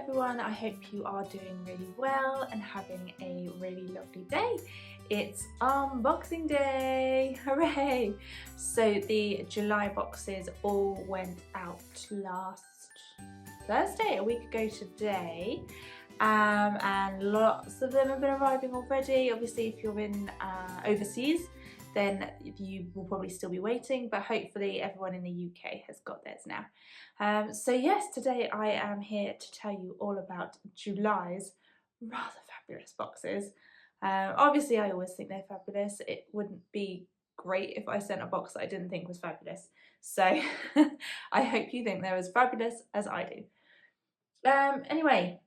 everyone, I hope you are doing really well and having a really lovely day. It's unboxing day, hooray! So the July boxes all went out last Thursday, a week ago today, and lots of them have been arriving already. Obviously if you're in overseas, then you will probably still be waiting, but hopefully everyone in the UK has got theirs now. So yes, today I am here to tell you all about July's rather fabulous boxes. Obviously I always think they're fabulous. It wouldn't be great if I sent a box that I didn't think was fabulous. So I hope you think they're as fabulous as I do. Anyway,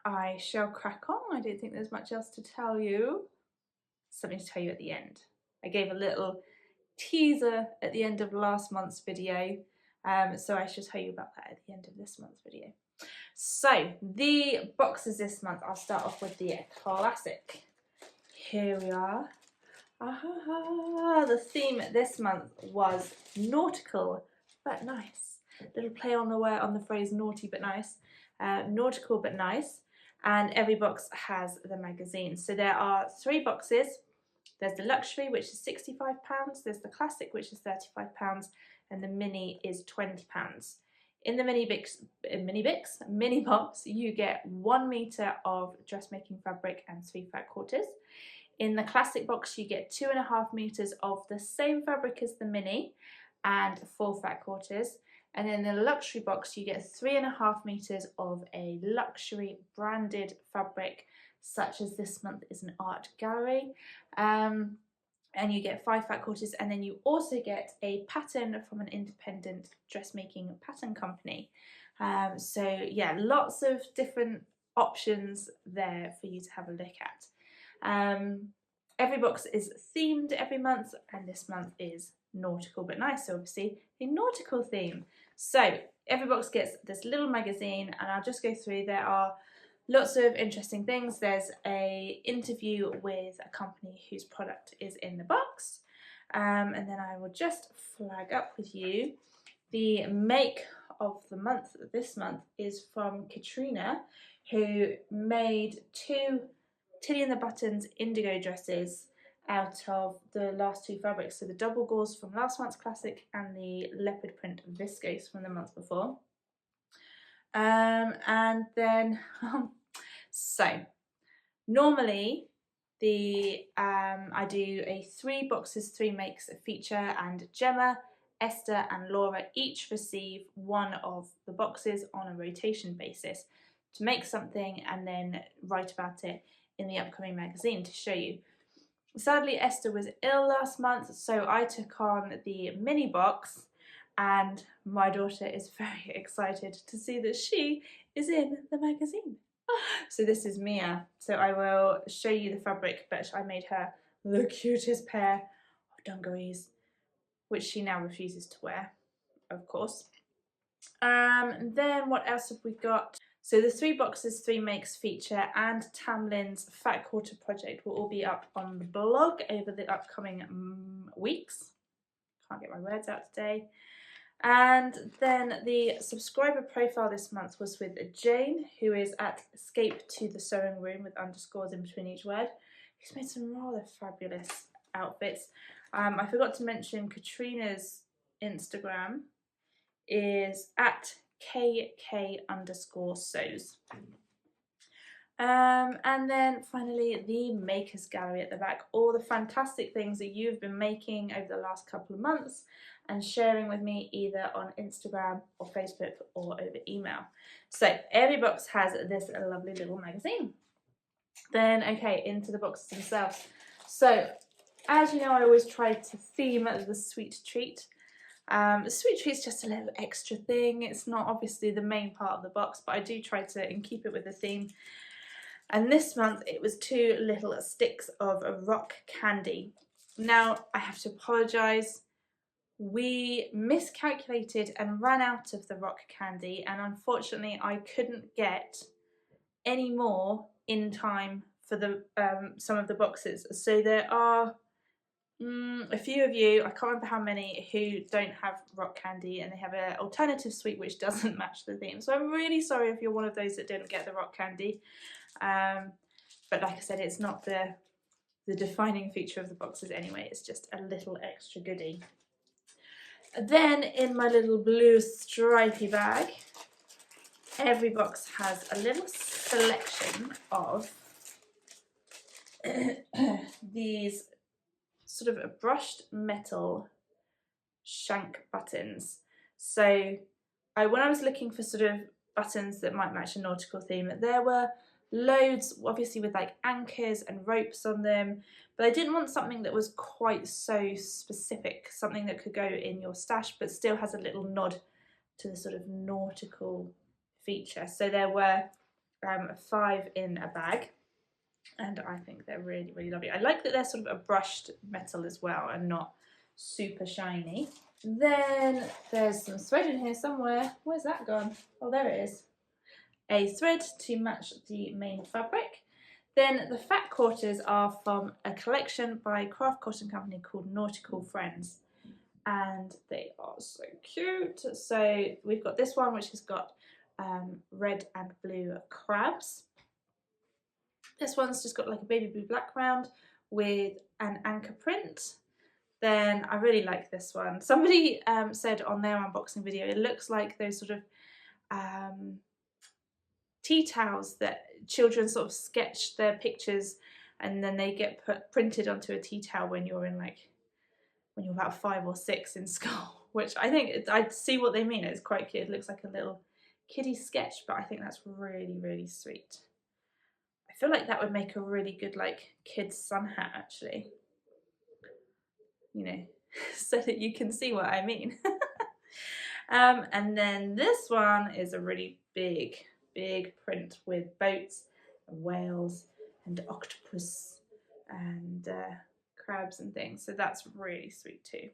I shall crack on. I don't think there's much else to tell you. Something to tell you at the end. I gave a little teaser at the end of last month's video, so I should tell you about that at the end of this month's video. So the boxes this month, I'll start off with the classic. Here we are. The theme this month was nautical but nice. Little play on the phrase naughty but nice. Nautical but nice. And every box has the magazine. So there are 3 boxes. There's the luxury, which is £65. There's the classic, which is £35, and the mini is £20. In the mini box, you get 1 metre of dressmaking fabric and 3 fat quarters. In the classic box, you get 2.5 metres of the same fabric as the mini and 4 fat quarters. And in the luxury box, you get 3.5 metres of a luxury branded fabric, such as this month is an art gallery. And you get 5 fat quarters, and then you also get a pattern from an independent dressmaking pattern company. So yeah, lots of different options there for you to have a look at. Every box is themed every month, and this month is nautical but nice, so obviously a nautical theme. So every box gets this little magazine, and I'll just go through. There are lots of interesting things. There's a interview with a company whose product is in the box, and then I will just flag up with you the make of the month. This month is from Katrina, who made 2 Tilly and the Buttons indigo dresses out of the last 2 fabrics, so the double gauze from last month's classic and the leopard print viscose from the month before. And then so normally I do a 3 boxes 3 makes feature, and Gemma, Esther and Laura each receive one of the boxes on a rotation basis to make something and then write about it in the upcoming magazine to show you. Sadly, Esther was ill last month, so I took on the mini box, and my daughter is very excited to see that she is in the magazine. So this is Mia. So I will show you the fabric, but I made her the cutest pair of dungarees, which she now refuses to wear, of course. Then what else have we got? So the 3 boxes 3 makes feature and Tamlin's fat quarter project will all be up on the blog over the upcoming weeks. Can't get my words out today. And then the subscriber profile this month was with Jane, who is at Escape to the Sewing Room with underscores in between each word, who's made some rather fabulous outfits. I forgot to mention Katrina's Instagram is at KK_sews. And then finally the Makers Gallery at the back, all the fantastic things that you've been making over the last couple of months and sharing with me either on Instagram or Facebook or over email. So every box has this lovely little magazine. Then okay, into the boxes themselves. So as you know, I always try to theme the sweet treat. The sweet treat's just a little extra thing. It's not obviously the main part of the box, but I do try to keep it with the theme. And this month it was 2 little sticks of rock candy. Now I have to apologise. We miscalculated and ran out of the rock candy, and unfortunately I couldn't get any more in time for the some of the boxes. So there are A few of you, I can't remember how many, who don't have rock candy and they have an alternative sweet which doesn't match the theme. So I'm really sorry if you're one of those that didn't get the rock candy. But like I said, it's not the defining feature of the boxes anyway, it's just a little extra goodie. Then in my little blue stripy bag, every box has a little selection of these sort of brushed metal shank buttons. So when I was looking for sort of buttons that might match a nautical theme, there were loads, obviously with like anchors and ropes on them, but I didn't want something that was quite so specific, something that could go in your stash but still has a little nod to the sort of nautical feature. So there were 5 in a bag, and I think they're really, really lovely. I like that they're sort of a brushed metal as well and not super shiny. Then there's some thread in here somewhere. Where's that gone? Oh, there it is. A thread to match the main fabric. Then the fat quarters are from a collection by a craft cotton company called Nautical Friends, and they are so cute. So we've got this one which has got red and blue crabs. This one's just got like a baby blue background with an anchor print. Then I really like this one. Somebody said on their unboxing video, it looks like those sort of tea towels that children sort of sketch their pictures and then they get printed onto a tea towel when you're about 5 or 6 in school, which I think, I see what they mean. It's quite cute. It looks like a little kiddie sketch, but I think that's really, really sweet. I feel like that would make a really good like kid's sun hat actually, you know, so that you can see what I mean. And then this one is a really big print with boats and whales and octopus and crabs and things, so that's really sweet too.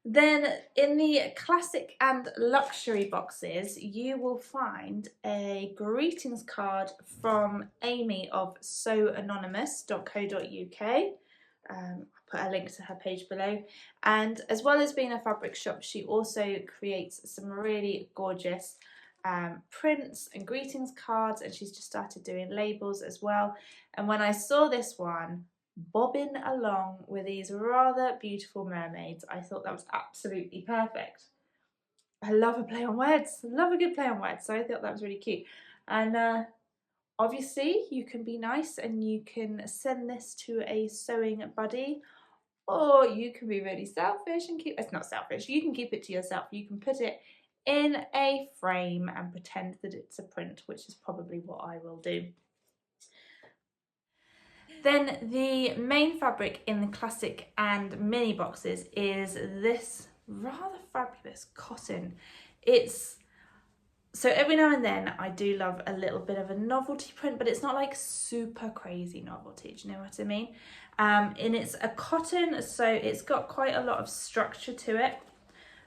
Then in the classic and luxury boxes, you will find a greetings card from Amy of soanonymous.co.uk. I'll put a link to her page below. And as well as being a fabric shop, she also creates some really gorgeous prints and greetings cards, and she's just started doing labels as well. And when I saw this one bobbing along with these rather beautiful mermaids, I thought that was absolutely perfect. I love a play on words, love a good play on words, so I thought that was really cute. And obviously you can be nice and you can send this to a sewing buddy, or you can be really selfish and keep, it's not selfish, you can keep it to yourself. You can put it in a frame and pretend that it's a print, which is probably what I will do. Then the main fabric in the classic and mini boxes is this rather fabulous cotton. So every now and then I do love a little bit of a novelty print, but it's not like super crazy novelty, do you know what I mean? And it's a cotton, so it's got quite a lot of structure to it.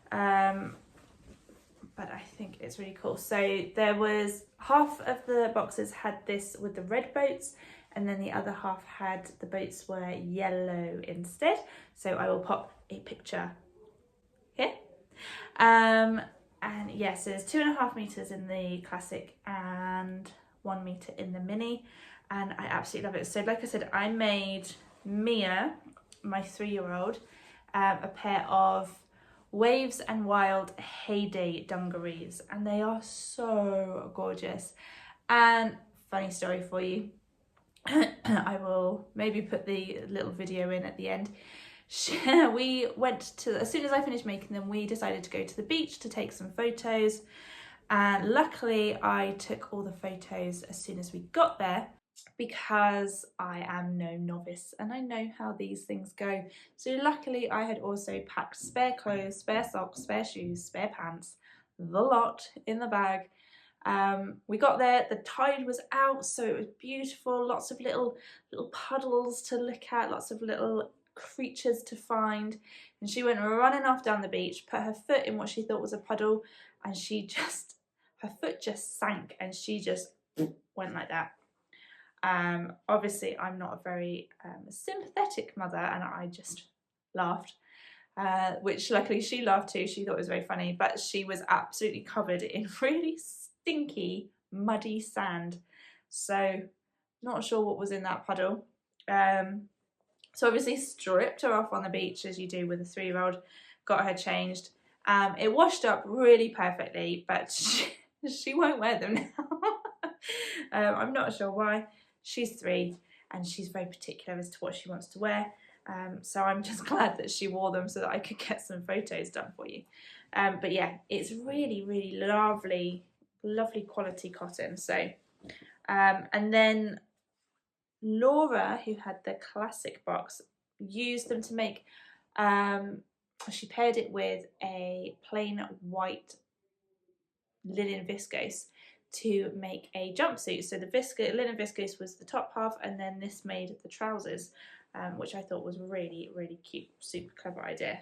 But I think it's really cool. So there was half of the boxes had this with the red boats, and then the other half had the boats were yellow instead. So I will pop a picture here. And yes, there's 2.5 meters in the classic and 1 meter in the mini, and I absolutely love it. So like I said, I made Mia, my 3-year-old, a pair of Waves and Wild Heyday dungarees, and they are so gorgeous. And funny story for you, I will maybe put the little video in at the end. We went to, as soon as I finished making them, we decided to go to the beach to take some photos, and luckily I took all the photos as soon as we got there, because I am no novice and I know how these things go. So luckily I had also packed spare clothes, spare socks, spare shoes, spare pants, the lot in the bag. We got there, the tide was out, so it was beautiful, lots of little puddles to look at, lots of little creatures to find, and she went running off down the beach, put her foot in what she thought was a puddle, and her foot just sank and she just went like that. Obviously I'm not a very sympathetic mother, and I just laughed, which luckily she laughed too. She thought it was very funny, but she was absolutely covered in really stinky, muddy sand. So not sure what was in that puddle. So obviously stripped her off on the beach as you do with a 3-year-old, got her changed. It washed up really perfectly, but she won't wear them now. I'm not sure why. She's 3 and she's very particular as to what she wants to wear. So I'm just glad that she wore them so that I could get some photos done for you. But yeah, it's really, really lovely, lovely quality cotton. So, and then Laura, who had the classic box, used them to make, she paired it with a plain white linen viscose to make a jumpsuit. So the linen viscose was the top half, and then this made the trousers, which I thought was really, really cute, super clever idea.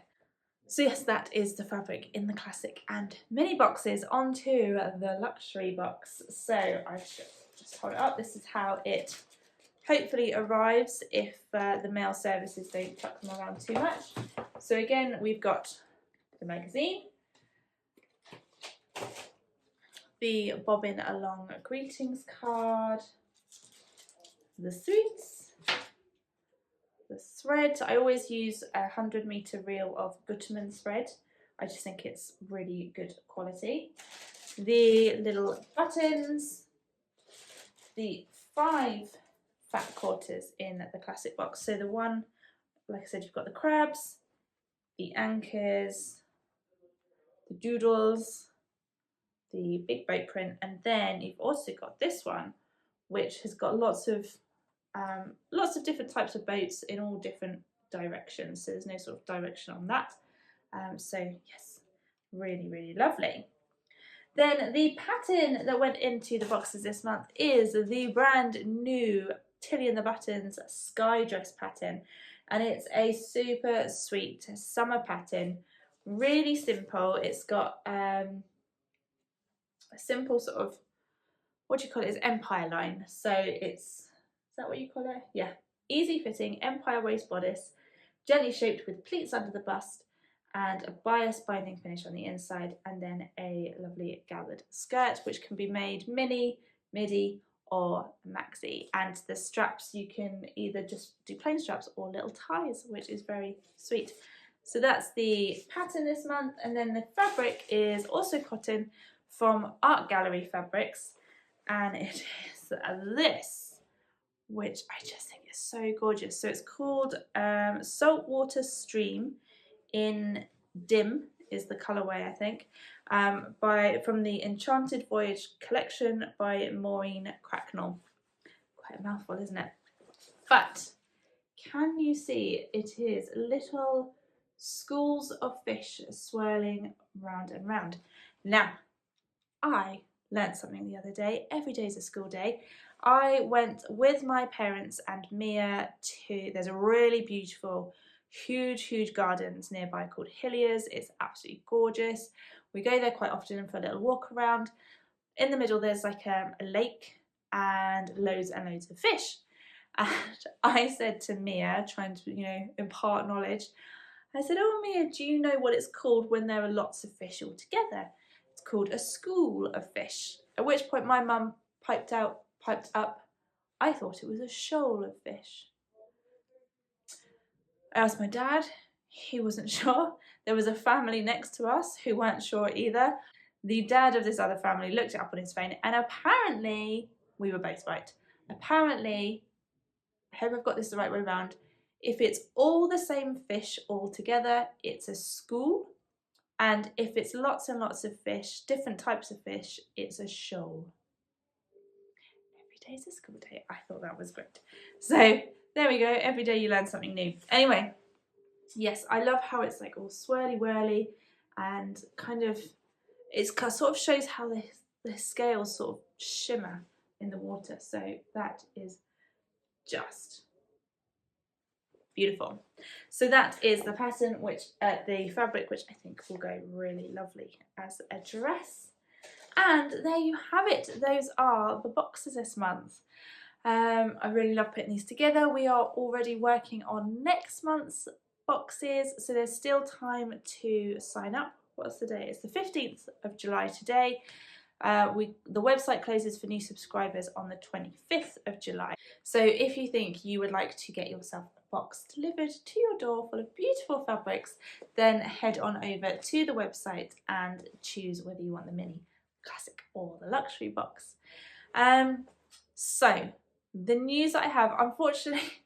So yes, that is the fabric in the classic and mini boxes. Onto the luxury box. So I should just hold it up. This is how it hopefully arrives if the mail services don't chuck them around too much. So again, we've got the magazine, the bobbin along greetings card, the suits, the thread. I always use a 100-meter reel of Gutermann thread. I just think it's really good quality. The little buttons, the 5 fat quarters in the classic box. So the one, like I said, you've got the crabs, the anchors, the doodles, the big boat print, and then you've also got this one, which has got lots of different types of boats in all different directions. So there's no sort of direction on that. So yes, really, really lovely. Then the pattern that went into the boxes this month is the brand new Tilly and the Buttons Sky Dress pattern, and it's a super sweet summer pattern, really simple. It's got a simple sort of, what do you call it, it's empire line, so is that what you call it? Yeah, easy fitting empire waist bodice, gently shaped with pleats under the bust and a bias binding finish on the inside, and then a lovely gathered skirt which can be made mini, midi or maxi, and the straps you can either just do plain straps or little ties, which is very sweet. So that's the pattern this month, and then the fabric is also cotton from Art Gallery Fabrics, and it is this, which I just think is so gorgeous. So it's called Saltwater Stream in Dim is the colourway, I think, from the Enchanted Voyage collection by Maureen Cracknell. Quite a mouthful, isn't it? But can you see it is little schools of fish swirling round and round. Now, I learnt something the other day. Every day is a school day. I went with my parents and Mia to, there's a really beautiful, huge gardens nearby called Hilliers. It's absolutely gorgeous. We go there quite often for a little walk around. In the middle there's like a lake and loads and loads of fish. And I said to Mia, trying to, impart knowledge, I said, "Oh Mia, do you know what it's called when there are lots of fish all together?" It's called a school of fish. At which point my mum piped up, "I thought it was a shoal of fish." I asked my dad, he wasn't sure. There was a family next to us who weren't sure either. The dad of this other family looked it up on his phone, and apparently, we were both right. Apparently, I hope I've got this the right way around, if it's all the same fish all together, it's a school. And if it's lots and lots of fish, different types of fish, it's a shoal. Every day's a school day. I thought that was great. So there we go. Every day you learn something new. Anyway, yes, I love how it's like all swirly whirly and kind of, it sort of shows how the scales sort of shimmer in the water. So that is just beautiful. So that is the pattern, the fabric, which I think will go really lovely as a dress. And there you have it. Those are the boxes this month. I really love putting these together. We are already working on next month's boxes, so there's still time to sign up. What's the day? It's the 15th of July today. The website closes for new subscribers on the 25th of July. So if you think you would like to get yourself a box delivered to your door full of beautiful fabrics, then head on over to the website and choose whether you want the mini, classic or the luxury box. So the news that I have, unfortunately,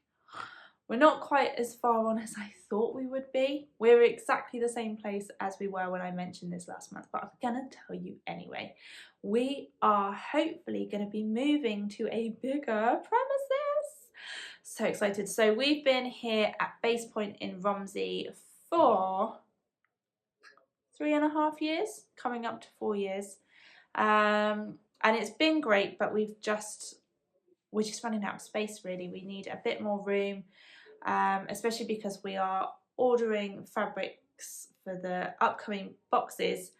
we're not quite as far on as I thought we would be. We're exactly the same place as we were when I mentioned this last month, but I'm gonna tell you anyway. We are hopefully gonna be moving to a bigger premises. So excited. So we've been here at Base Point in Romsey for 3.5 years, coming up to 4 years. And it's been great, but we're just running out of space really. We need a bit more room. Especially because we are ordering fabrics for the upcoming boxes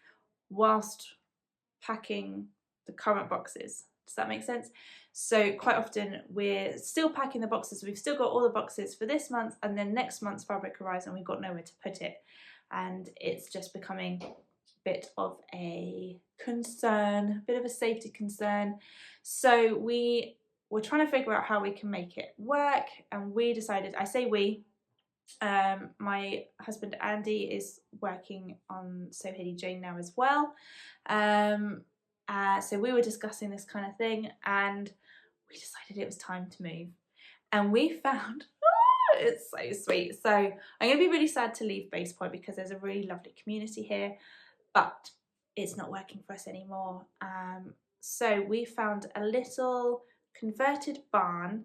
whilst packing the current boxes. Does that make sense? So quite often we're still packing the boxes. We've still got all the boxes for this month, and then next month's fabric arrives and we've got nowhere to put it. And it's just becoming a bit of a concern, a bit of a safety concern. So we're trying to figure out how we can make it work, and we decided, I say we, my husband Andy is working on So Hayley Jane now as well. So we were discussing this kind of thing and we decided it was time to move. And we found, it's so sweet. So I'm going to be really sad to leave Base Point because there's a really lovely community here, but it's not working for us anymore. So we found a little converted barn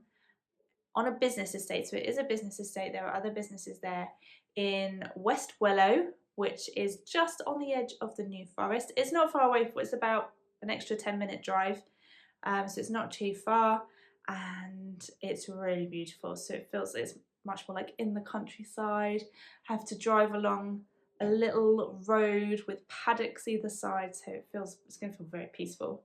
on a business estate. So it is a business estate. There are other businesses there in West Wellow, which is just on the edge of the New Forest. It's not far away, it's about an extra 10-minute drive. So it's not too far and it's really beautiful. So it feels it's much more like in the countryside. Have to drive along a little road with paddocks either side, so it's going to feel very peaceful.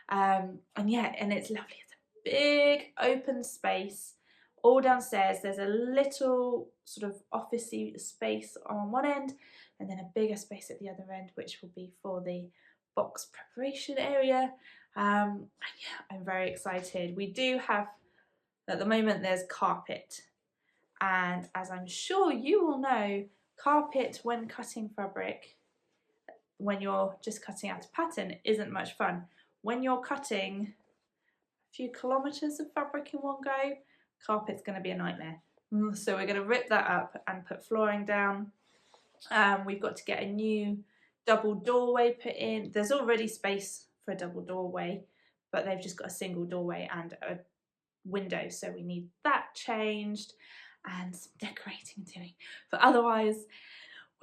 And yeah, and it's lovely. It's a big open space all downstairs. There's a little sort of officey space on one end and then a bigger space at the other end, which will be for the box preparation area. And yeah, I'm very excited. We do have, at the moment, there's carpet, and as I'm sure you will know, carpet when cutting fabric, when you're just cutting out a pattern, isn't much fun. When you're cutting a few kilometres of fabric in one go, carpet's going to be a nightmare. So we're going to rip that up and put flooring down. We've got to get a new double doorway put in. There's already space for a double doorway, but they've just got a single doorway and a window, so we need that changed and some decorating doing. But otherwise,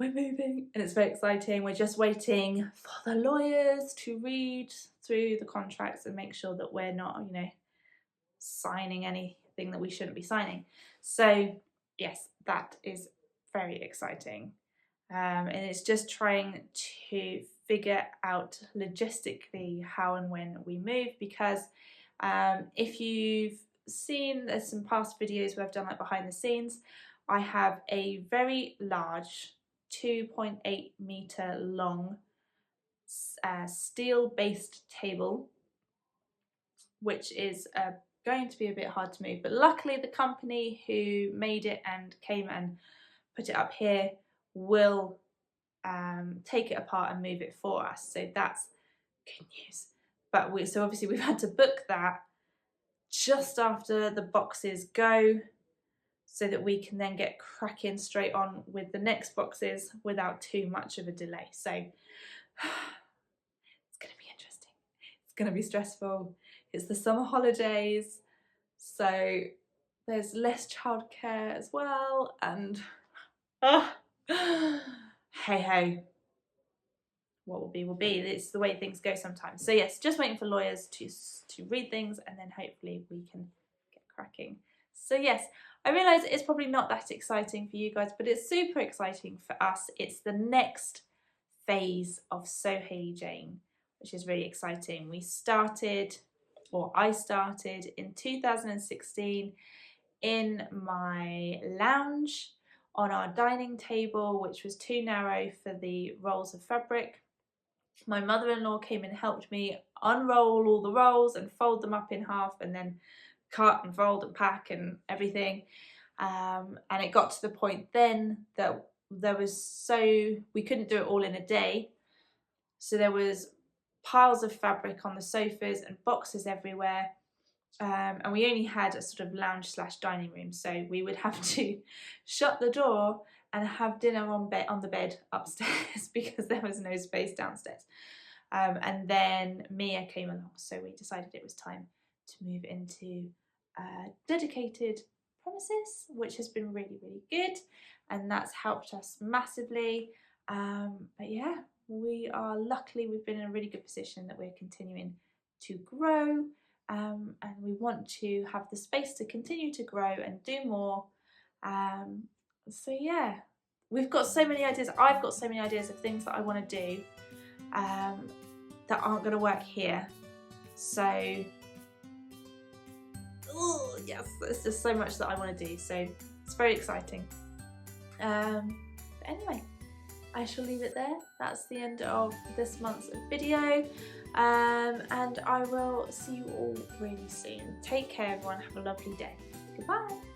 we're moving and it's very exciting. We're just waiting for the lawyers to read through the contracts and make sure that we're not, you know, signing anything that we shouldn't be signing. So yes, that is very exciting. And it's just trying to figure out logistically how and when we move, because if you've seen, there's some past videos where I've done like behind the scenes, I have a very large 2.8 meter long steel based table, which is going to be a bit hard to move, but luckily the company who made it and came and put it up here will take it apart and move it for us, so that's good news. But so obviously we've had to book that just after the boxes go, so that we can then get cracking straight on with the next boxes without too much of a delay. So it's going to be interesting. It's going to be stressful. It's the summer holidays, so there's less childcare as well, and hey ho, what will be will be. It's the way things go sometimes. So yes, just waiting for lawyers to read things, and then hopefully we can get cracking. So yes, I realise it's probably not that exciting for you guys, but it's super exciting for us. It's the next phase of So Hayley Jane, which is really exciting. I started in 2016 in my lounge on our dining table, which was too narrow for the rolls of fabric. My mother-in-law came and helped me unroll all the rolls and fold them up in half, and then cut and fold and pack and everything. And it got to the point then that we couldn't do it all in a day. So there was piles of fabric on the sofas and boxes everywhere. And we only had a sort of lounge / dining room, so we would have to shut the door and have dinner on the bed upstairs because there was no space downstairs. And then Mia came along, so we decided it was time to move into dedicated premises, which has been really, really good, and that's helped us massively. But yeah, we've been in a really good position that we're continuing to grow, and we want to have the space to continue to grow and do more. So yeah, we've got so many ideas. I've got so many ideas of things that I want to do that aren't going to work here. So yes, there's just so much that I want to do, so it's very exciting. But anyway, I shall leave it there. That's the end of this month's video, and I will see you all really soon. Take care everyone, have a lovely day. Goodbye.